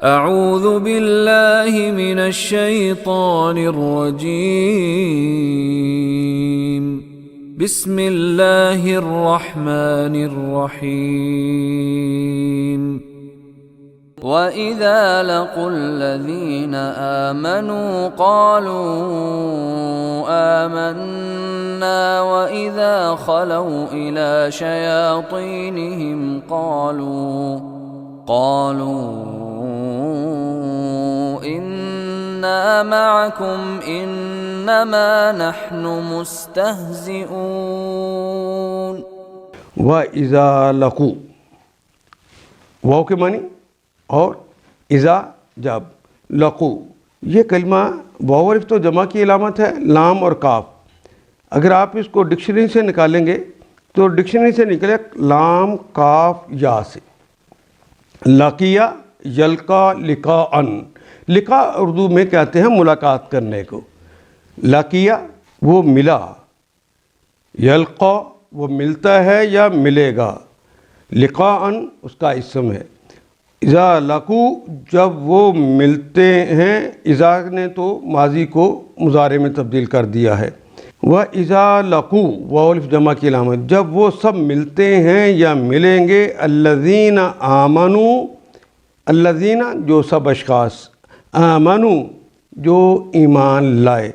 اعوذ باللہ من الشیطان الرجیم بسم اللہ الرحمن الرحیم وَإِذَا لَقُوا الَّذِينَ آمَنُوا قَالُوا آمَنَّا وَإِذَا خَلَوْا إِلَى شَيَاطِينِهِمْ قَالُوا إِنَّا مَعَكُمْ إِنَّمَا نَحْنُ مُسْتَهْزِئُونَ وَإِذَا لَقُوا واو کے معنی اور اذا جب لقو یہ کلمہ واو الف تو جمع کی علامت ہے لام اور کاف. اگر آپ اس کو ڈکشنری سے نکالیں گے تو ڈکشنری سے نکلے لام کاف یا سے. لقیہ یلقا لقاءً لقا اردو میں کہتے ہیں ملاقات کرنے کو. لقیہ وہ ملا، یلقا وہ ملتا ہے یا ملے گا، لقاءً اس کا اسم ہے. اذا لقو جب وہ ملتے ہیں، اذا نے تو ماضی کو مضارع میں تبدیل کر دیا ہے. وَإِذَا لَقُوا واو الف جمع کی علامت جب وہ سب ملتے ہیں یا ملیں گے. الذین آمنوا الذین جو سب اشخاص، آمنوا جو ایمان لائے.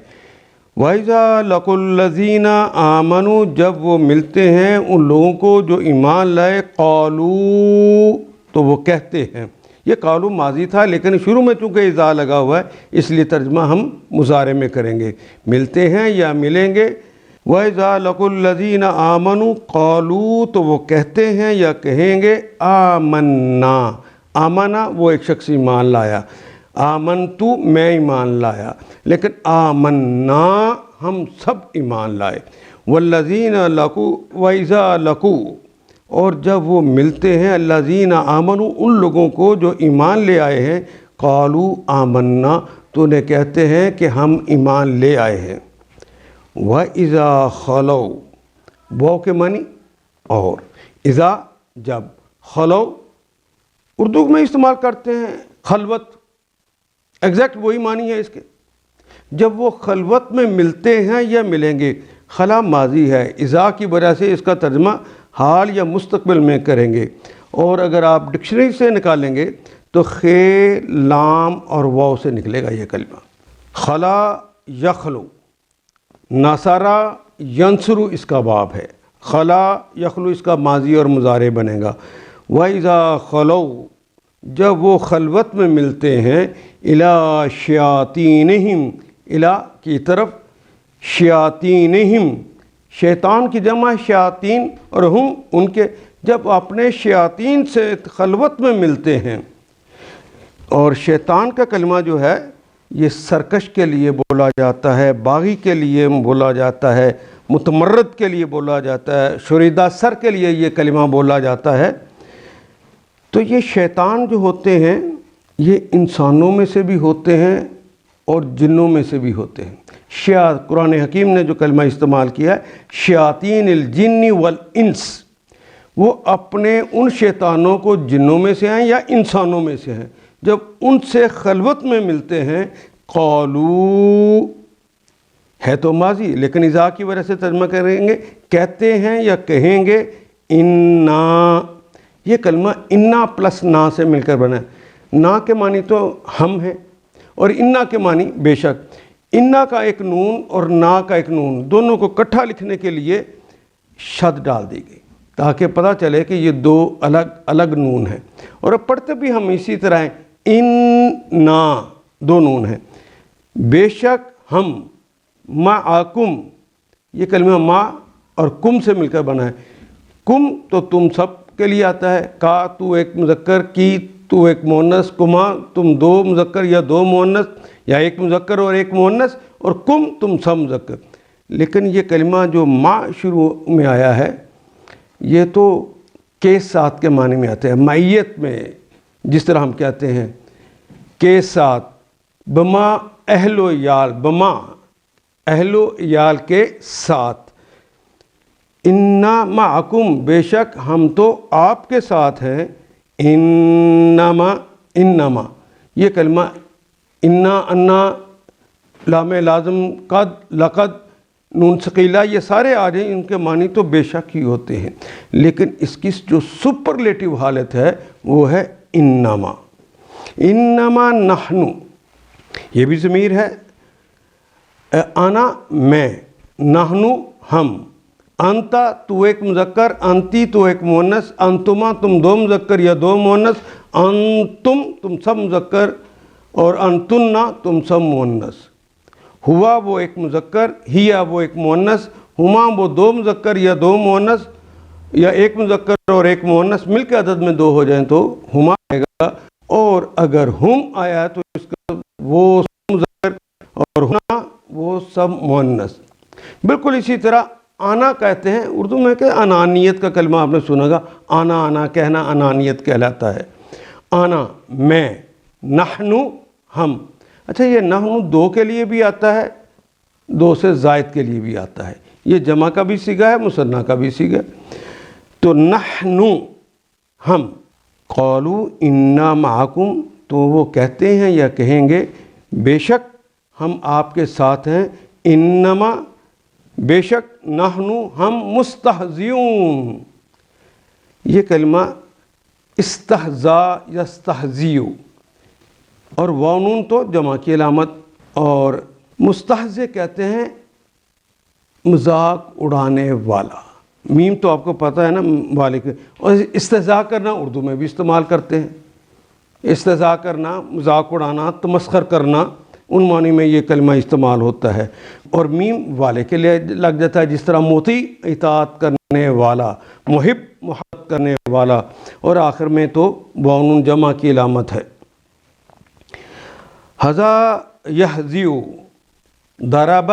وَإِذَا لَقُوا الَّذِينَ آمَنُوا جب وہ ملتے ہیں ان لوگوں کو جو ایمان لائے. قالوا تو وہ کہتے ہیں. یہ قالوا ماضی تھا لیکن شروع میں چونکہ اذا لگا ہوا ہے اس لیے ترجمہ ہم مضارع میں کریں گے. ملتے ہیں یا ملیں گے. وَإِذَا لَقُوا الَّذِينَ آمَنُوا قالوا تو وہ کہتے ہیں یا کہیں گے آمنا. آمنا وہ ایک شخص ایمان لایا، آمنتو میں ایمان لایا، لیکن آمنا ہم سب ایمان لائے. والذین لقوا وَإِذَا لَقُوا اور جب وہ ملتے ہیں الذین آمنوا ان لوگوں کو جو ایمان لے آئے ہیں. قالوا آمنا تو انہیں کہتے ہیں کہ ہم ایمان لے آئے ہیں. وَإِذَا خَلَوْا واو کے معنی اور اذا جب، خلو اردو میں استعمال کرتے ہیں خلوت، ایگزیکٹ وہی معنی ہے اس کے. جب وہ خلوت میں ملتے ہیں یا ملیں گے. خلا ماضی ہے، اذا کی وجہ سے اس کا ترجمہ حال یا مستقبل میں کریں گے. اور اگر آپ ڈکشنری سے نکالیں گے تو خے لام اور واو سے نکلے گا یہ کلمہ. خلا یخلو، نصرہ ینصرو اس کا باب ہے. خلا یخلو اس کا ماضی اور مضارع بنے گا. وَإِذَا خَلَوْا جب وہ خلوت میں ملتے ہیں. اِلَى شَيَاطِينِهِمْ اِلَى کی طرف، شیاطینہم شیطان کی جمع شیاطین اور ہم ان کے، جب اپنے شیاطین سے خلوت میں ملتے ہیں. اور شیطان کا کلمہ جو ہے یہ سرکش کے لیے بولا جاتا ہے، باغی کے لیے بولا جاتا ہے، متمرد کے لیے بولا جاتا ہے، شریدہ سر کے لیے یہ کلمہ بولا جاتا ہے. تو یہ شیطان جو ہوتے ہیں یہ انسانوں میں سے بھی ہوتے ہیں اور جنوں میں سے بھی ہوتے ہیں. قرآن حکیم نے جو کلمہ استعمال کیا ہے شیاطین الجن والانس، وہ اپنے ان شیطانوں کو جنوں میں سے ہیں یا انسانوں میں سے ہیں. جب ان سے خلوت میں ملتے ہیں. قالوا ہے تو ماضی لیکن اذا کی وجہ سے ترجمہ کریں گے کہتے ہیں یا کہیں گے. انا یہ کلمہ انا پلس نا سے مل کر بنا ہے. نا کے معنی تو ہم ہیں اور انا کے معنی بے شک. انا کا ایک نون اور نا کا ایک نون دونوں کو اکٹھا لکھنے کے لیے شد ڈال دی گئی تاکہ پتہ چلے کہ یہ دو الگ الگ نون ہیں. اور اب پڑھتے بھی ہم اسی طرح ہیں. ان نا دو نون ہیں. بے شک ہم، معکم یہ کلمہ ما اور کم سے مل کر بنا ہے. کم تو تم سب کے لیے آتا ہے. کا تو ایک مذکر، کی تو ایک مؤنث، کما تم دو مذکر یا دو مؤنث یا ایک مذکر اور ایک مؤنث، اور کم تم سب مذکر. لیکن یہ کلمہ جو ما شروع میں آیا ہے یہ تو کے ساتھ کے معنی میں آتا ہے. معیت میں جس طرح ہم کہتے ہیں کے ساتھ، بما اہل و یال، بما اہل و یال کے ساتھ. انا معکم بے شک ہم تو آپ کے ساتھ ہیں. انما یہ کلمہ انا، انا، لام لازم، قد، لقد، نون ثقیلہ، یہ سارے آ جائیں، ان کے معنی تو بے شک ہی ہوتے ہیں، لیکن اس کی جو سپرلیٹو حالت ہے وہ ہے انما۔ انما نحن، یہ بھی ضمیر ہے، انا میں، نحن ہم، انتا تو ایک مذکر، انتی تو ایک مؤنث، انتما تم دو مذکر یا دو مؤنث، انتم تم سب مذکر، اور انتنا تم سب مؤنث، ہوا وہ ایک مذکر، ہیا وہ ایک مؤنث، ہما وہ دو مذکر یا دو مؤنث، یا ایک مذکر اور ایک مؤنث مل کے عدد میں دو ہو جائیں تو ہما آئے گا، اور اگر ہم آیا تو اس کا وہ سب مذکر اور ہنا وہ سب مؤنث۔ بالکل اسی طرح آنا کہتے ہیں اردو میں، کہ انانیت کا کلمہ آپ نے سنا گا، آنا آنا کہنا انانیت کہلاتا ہے۔ آنا میں، نحن ہم۔ اچھا، یہ نحن دو کے لیے بھی آتا ہے، دو سے زائد کے لیے بھی آتا ہے، یہ جمع کا بھی صیغہ ہے، مثنیٰ کا بھی صیغہ ہے۔ تو نحن ہم، قالوا انا معکم، تو وہ کہتے ہیں یا کہیں گے بے شک ہم آپ کے ساتھ ہیں، انما بے شک، نحن ہم، مستہزئون، یہ کلمہ استہزاء یستہزئ، اور واو نون تو جمع کی علامت، اور مستہزئ کہتے ہیں مذاق اڑانے والا، میم تو آپ کو پتہ ہے نا والے کے، اور استہزاء کرنا اردو میں بھی استعمال کرتے ہیں، استہزاء کرنا، مذاق اڑانا، تمسخر کرنا، ان معنی میں یہ کلمہ استعمال ہوتا ہے، اور میم والے کے لیے لگ جاتا ہے، جس طرح مطیع اطاعت کرنے والا، محب محبت کرنے والا، اور آخر میں تو واو نون جمع کی علامت ہے۔ ھذا یہزئ، ضرب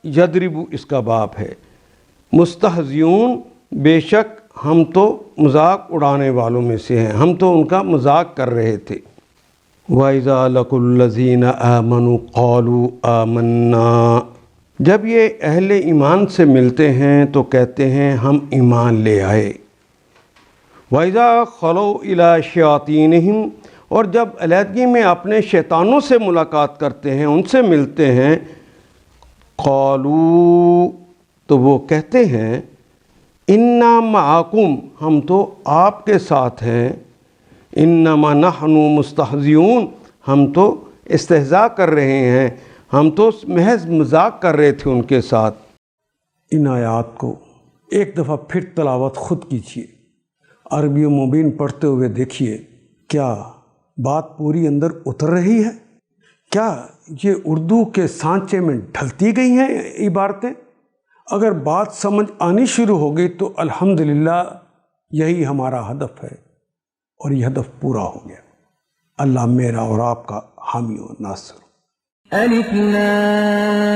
یضرب اس کا باب ہے، مستہزئون بے شک ہم تو مذاق اڑانے والوں میں سے ہیں، ہم تو ان کا مذاق کر رہے تھے۔ وَإِذَا لَقُوا الَّذِينَ آمَنُوا قَالُوا آمَنَّا، جب یہ اہل ایمان سے ملتے ہیں تو کہتے ہیں ہم ایمان لے آئے۔ وَإِذَا خَلَوْا إِلَىٰ شَيَاطِینِهِمْ، اور جب علیحدگی میں اپنے شیطانوں سے ملاقات کرتے ہیں، ان سے ملتے ہیں، قالوا، تو وہ کہتے ہیں انا معکم، ہم تو آپ کے ساتھ ہیں، انما نحن مستہزئون، ہم تو استہزاء کر رہے ہیں، ہم تو محض مذاق کر رہے تھے ان کے ساتھ۔ ان آیات کو ایک دفعہ پھر تلاوت خود کیجیے، عربی مبین پڑھتے ہوئے دیکھیے، کیا بات پوری اندر اتر رہی ہے؟ کیا یہ اردو کے سانچے میں ڈھلتی گئی ہیں عبارتیں؟ اگر بات سمجھ آنی شروع ہو گئی تو الحمدللہ یہی ہمارا ہدف ہے، اور یہ ہدف پورا ہو گیا۔ اللہ میرا اور آپ کا حامی و ناصر۔ الف لام